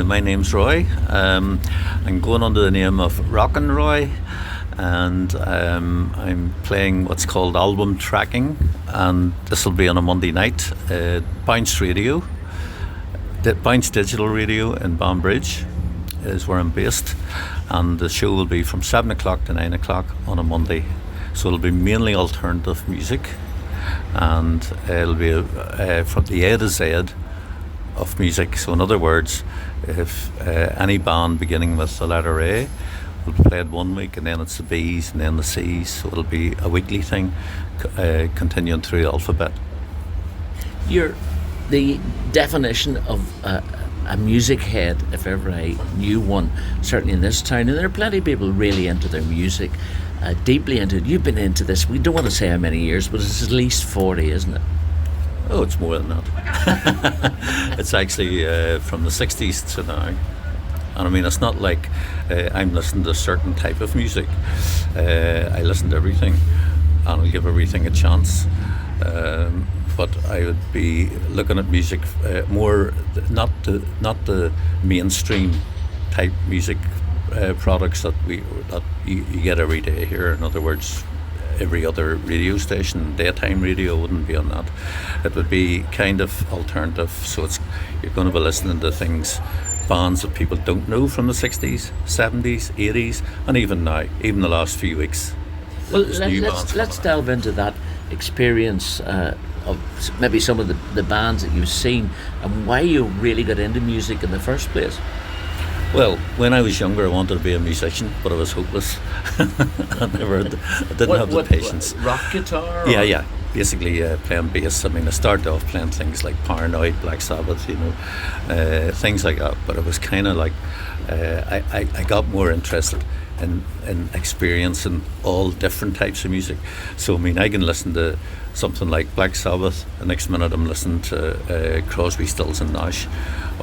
my name's Roy. I'm going under the name of Rockin' Roy, and I'm playing what's called album tracking, and this will be on a Monday night. Bounce Radio, Bounce Digital Radio in Banbridge is where I'm based, and the show will be from 7 o'clock to 9 o'clock on a Monday. So it'll be mainly alternative music, and it'll be from the A to Z of music. So in other words, if any band beginning with the letter A will be played one week, and then it's the B's and then the C's, so it'll be a weekly thing, continuing through the alphabet. You're the definition of a music head, if ever I knew one, certainly in this town, and there are plenty of people really into their music, deeply into it. You've been into this, we don't want to say how many years, but it's at least 40, isn't it? Oh, it's more than that. It's actually from the 60s to now. And I mean, it's not like I'm listening to a certain type of music. I listen to everything, and I'll give everything a chance. But I would be looking at music more, not the mainstream type music products that you get every day here. In other words, every other radio station, daytime radio wouldn't be on that. It would be kind of alternative, so you're going to be listening to bands that people don't know from the 60s, 70s, 80s, and even now, even the last few weeks. Well, let's delve into that experience of maybe some of the bands that you've seen and why you really got into music in the first place. Well, when I was younger, I wanted to be a musician, but I was hopeless. I didn't have the patience. Rock guitar? Yeah. Basically playing bass. I mean, I started off playing things like Paranoid, Black Sabbath, things like that. But it was kind of like I got more interested in experiencing all different types of music. So, I mean, I can listen to something like Black Sabbath, the next minute I'm listening to Crosby, Stills and Nash,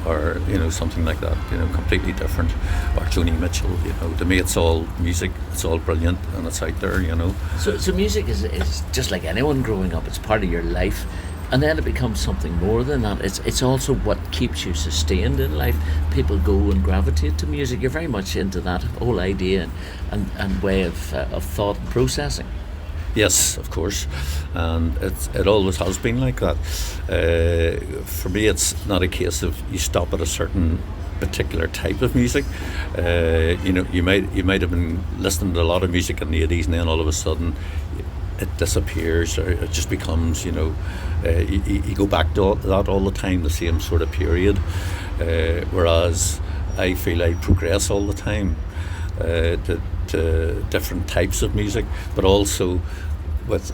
or something like that, completely different, or Joni Mitchell. To me it's all music, it's all brilliant, and it's out there. So music is just like anyone growing up. It's part of your life, and then it becomes something more than that. It's also what keeps you sustained in life. People go and gravitate to music. You're very much into that whole idea and way of thought and processing. Yes, of course, and it always has been like that. For me, it's not a case of you stop at a certain particular type of music. You might have been listening to a lot of music in the 80s, and then all of a sudden it disappears, or it just becomes, you go back to that all the time, the same sort of period. Whereas I feel I progress all the time to different types of music, but also because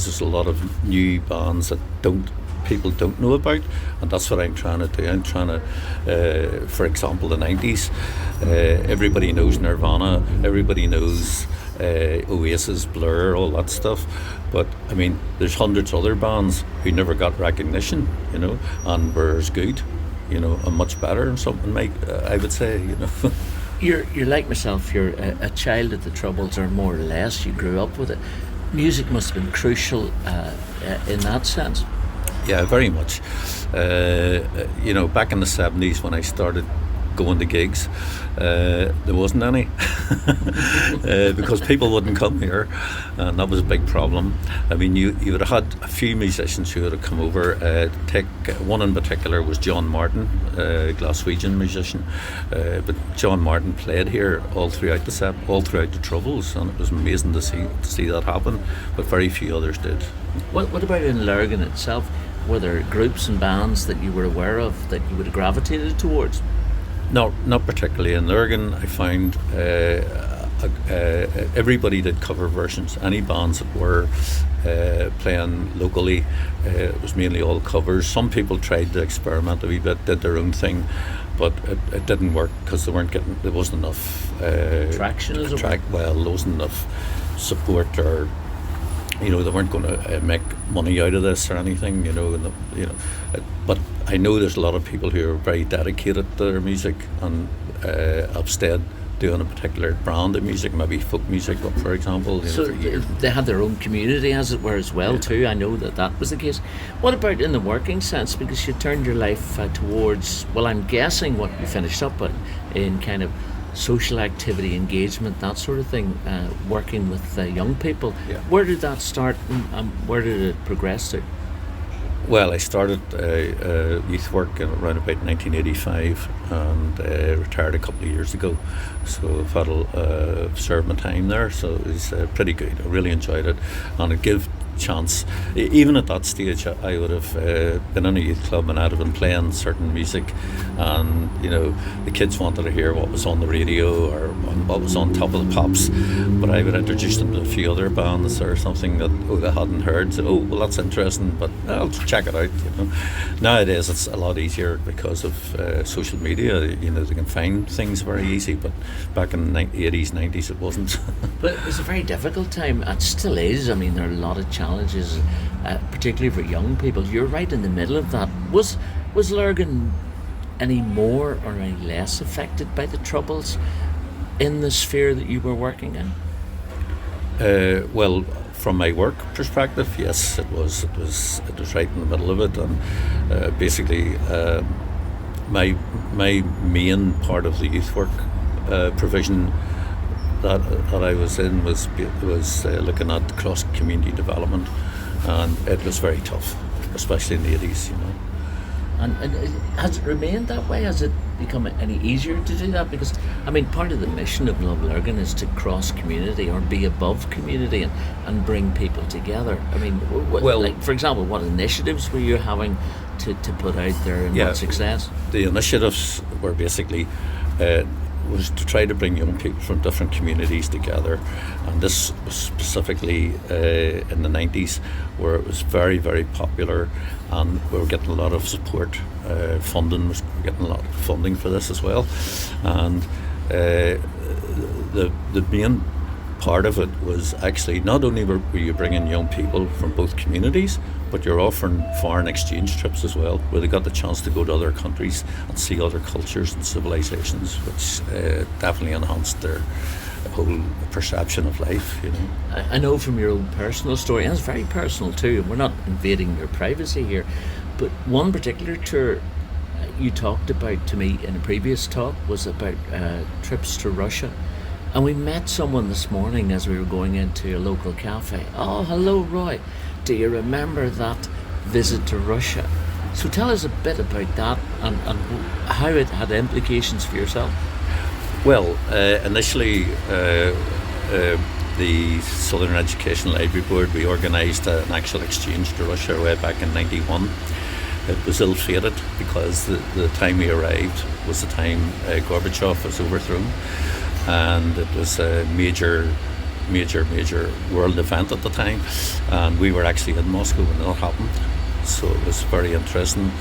there's a lot of new bands that people don't know about, and that's what I'm trying to do. I'm trying to, for example, the 90s, everybody knows Nirvana, everybody knows Oasis, Blur, all that stuff, but I mean, there's hundreds of other bands who never got recognition, and were as good, and much better, and something I would say, You're like myself, you're a child of the Troubles, or more or less, you grew up with it. Music must have been crucial in that sense. Yeah, very much. Back in the 70s when I started going to gigs, there wasn't any because people wouldn't come here, and that was a big problem. I mean, you would have had a few musicians who would have come over. One in particular was John Martin, a Glaswegian musician, but John Martin played here all throughout the Troubles, and it was amazing to see that happen, but very few others did. What about in Lurgan itself? Were there groups and bands that you were aware of that you would have gravitated towards? No, not particularly. In Lurgan, I found everybody did cover versions. Any bands that were playing locally, it was mainly all covers. Some people tried to experiment a wee bit, did their own thing, but it didn't work because there wasn't enough traction. There wasn't enough support, or they weren't going to make money out of this or anything, but I know there's a lot of people who are very dedicated to their music and have stayed doing a particular brand of music, maybe folk music, for example. So for years. they had their own community, as it were, as well too. I know that was the case. What about in the working sense? Because you turned your life towards, well, I'm guessing what you finished up in kind of social activity, engagement, that sort of thing, working with young people. Yeah. Where did that start, and where did it progress to? Well, I started youth work around about 1985 and retired a couple of years ago. So I've had served my time there, so it was pretty good. I really enjoyed it, and it gave chance. Even at that stage, I would have been in a youth club and I'd have been playing certain music, and the kids wanted to hear what was on the radio or what was on Top of the Pops, but I would introduce them to a few other bands or something that they hadn't heard. So, well, that's interesting, but I'll check it out. Nowadays it's a lot easier because of social media. They can find things very easy, but back in the 80s, 90s it wasn't. But it was a very difficult time. It still is. I mean, there are a lot of challenges, particularly for young people. You're right in the middle of that. Was Lurgan any more or any less affected by the troubles in the sphere that you were working in? Well, from my work perspective, yes, it was right in the middle of it, and basically my main part of the youth work provision that I was in was looking at cross community development, and it was very tough, especially in the 80s. And has it remained that way? Has it become any easier to do that? Because, I mean, part of the mission of Love Lurgan is to cross community or be above community and bring people together. I mean, like, for example, what initiatives were you having to put out there, and what success? The initiatives were basically was to try to bring young people from different communities together, and this was specifically in the 90s, where it was very, very popular, and we were getting a lot of support. Funding was getting a lot of funding for this as well, and the main part of it was actually not only were you bringing young people from both communities, but you're offering foreign exchange trips as well, where they got the chance to go to other countries and see other cultures and civilizations, which definitely enhanced their whole perception of life. I know from your own personal story, and it's very personal too, and we're not invading your privacy here, but one particular tour you talked about to me in a previous talk was about trips to Russia. And we met someone this morning as we were going into a local cafe. Oh, hello, Roy. Do you remember that visit to Russia? So tell us a bit about that and how it had implications for yourself. Well, initially, the Southern Education Library Board, we organised an actual exchange to Russia way back in '91. It was ill-fated because the time we arrived was the time Gorbachev was overthrown, and it was a major world event at the time, and we were actually in Moscow when that happened, so it was very interesting,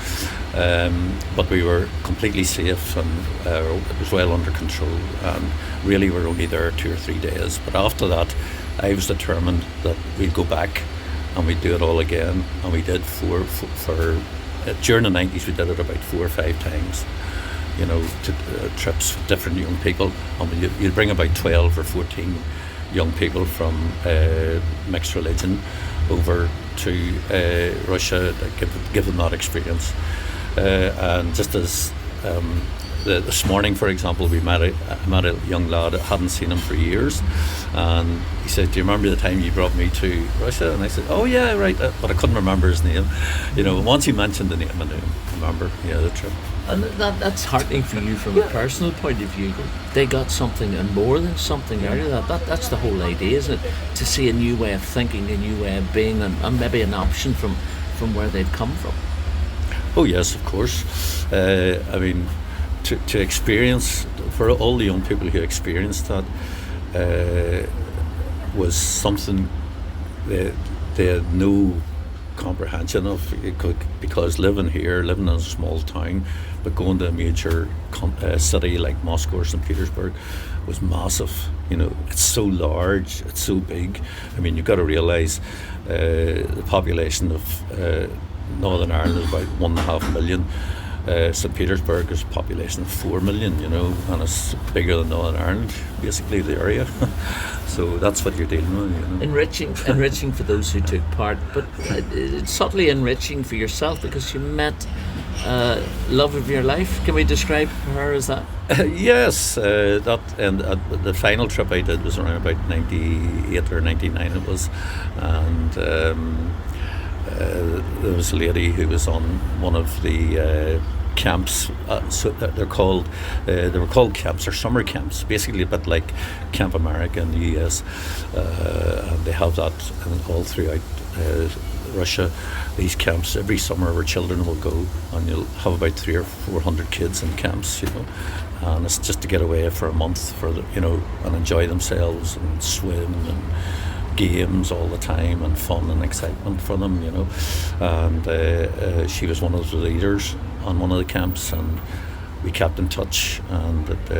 but we were completely safe, and it was well under control, and really we were only there 2 or 3 days. But after that, I was determined that we'd go back and we'd do it all again, and we did during the 90s we did it about 4 or 5 times, to trips with different young people, and you'd bring about 12 or 14 young people from mixed religion over to Russia to give them that experience. And just as this morning, for example, I met a young lad. I hadn't seen him for years, and he said, "Do you remember the time you brought me to Russia?" And I said, "Oh yeah, right," but I couldn't remember his name. Once he mentioned the name, I knew, remember, the trip. And that's heartening for you from a personal point of view. They got something and more than something out of that. That's the whole idea, isn't it? To see a new way of thinking, a new way of being, and maybe an option from where they've come from. Oh yes, of course. I mean, to experience, for all the young people who experienced that, was something they had no comprehension of, because living in a small town, but going to a major city like Moscow or St. Petersburg was massive. It's so large, it's so big. I mean, you've got to realise the population of Northern Ireland is about 1.5 million. St. Petersburg is a population of 4 million, you know, and it's bigger than Northern Ireland, basically, the area. So that's what you're dealing with, you know. Enriching for those who took part, but it's subtly enriching for yourself because you met love of your life. Can we describe her as that? Yes, that and the final trip I did was around about 98 or 99 it was, and there was a lady who was on one of the camps. So they were called camps or summer camps, basically a bit like Camp America in the US, and they have that all throughout Russia. These camps every summer where children will go, and you'll have about 300 or 400 kids in camps, you know, and it's just to get away for a month and enjoy themselves and swim and games all the time and fun and excitement for them, you know. And she was one of the leaders on one of the camps, and we kept in touch, and it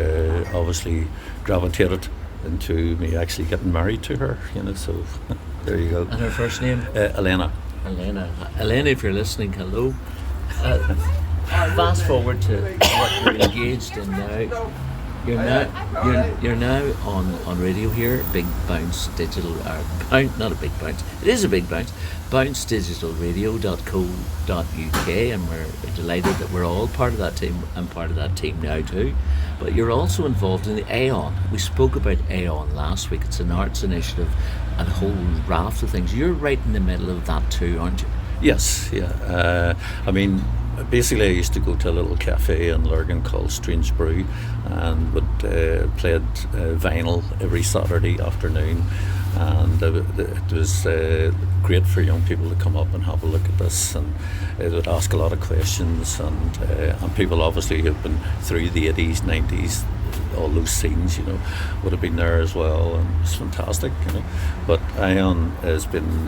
obviously gravitated into me actually getting married to her, you know. So there you go. And her first name? Elena. Elena, if you're listening, hello. Fast forward to what you're engaged in now. You're now on radio here, Big Bounce Digital, not a big bounce, it is a big bounce, bouncedigitalradio.co.uk, and we're delighted that we're all part of that team. I'm part of that team now too. But you're also involved in the Aeon. We spoke about Aeon last week. It's an arts initiative and a whole raft of things. You're right in the middle of that too, aren't you? Yes, yeah. I mean, basically I used to go to a little cafe in Lurgan called Strange Brew, and would played vinyl every Saturday afternoon, and it was great for young people to come up and have a look at this, and it would ask a lot of questions, and people obviously who've been through the 80s, 90s, all those scenes, you know, would have been there as well, and it's fantastic, you know. But Ion has been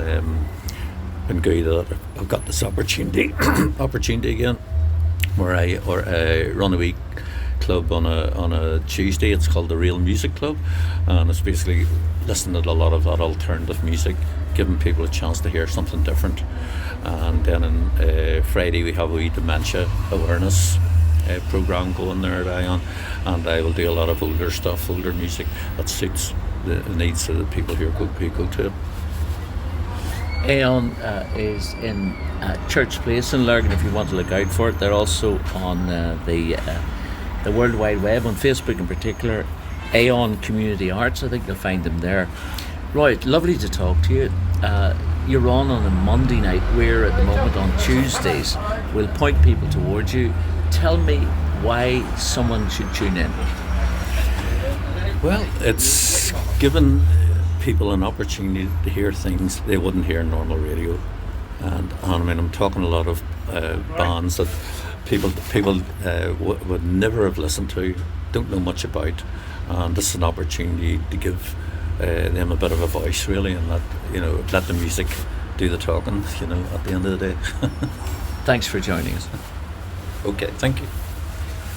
good that I've got this opportunity again, where I run a week club on a Tuesday. It's called the Real Music Club, and it's basically listening to a lot of that alternative music, giving people a chance to hear something different. And then on Friday we have a wee dementia awareness program going there at Ion, and I will do a lot of older stuff, older music that suits the needs of the people who go to it. Aeon is in Church Place in Lurgan if you want to look out for it. They're also on the World Wide Web, on Facebook in particular, Aeon Community Arts. I think you'll find them there. Roy, lovely to talk to you. You're on a Monday night. We're at the moment on Tuesdays. We'll point people towards you. Tell me why someone should tune in. Well, it's given people an opportunity to hear things they wouldn't hear in normal radio, and I mean I'm talking a lot of bands that people would never have listened to, don't know much about, and this is an opportunity to give them a bit of a voice, really, and that, you know, let the music do the talking, you know, at the end of the day. Thanks for joining us. Okay, thank you.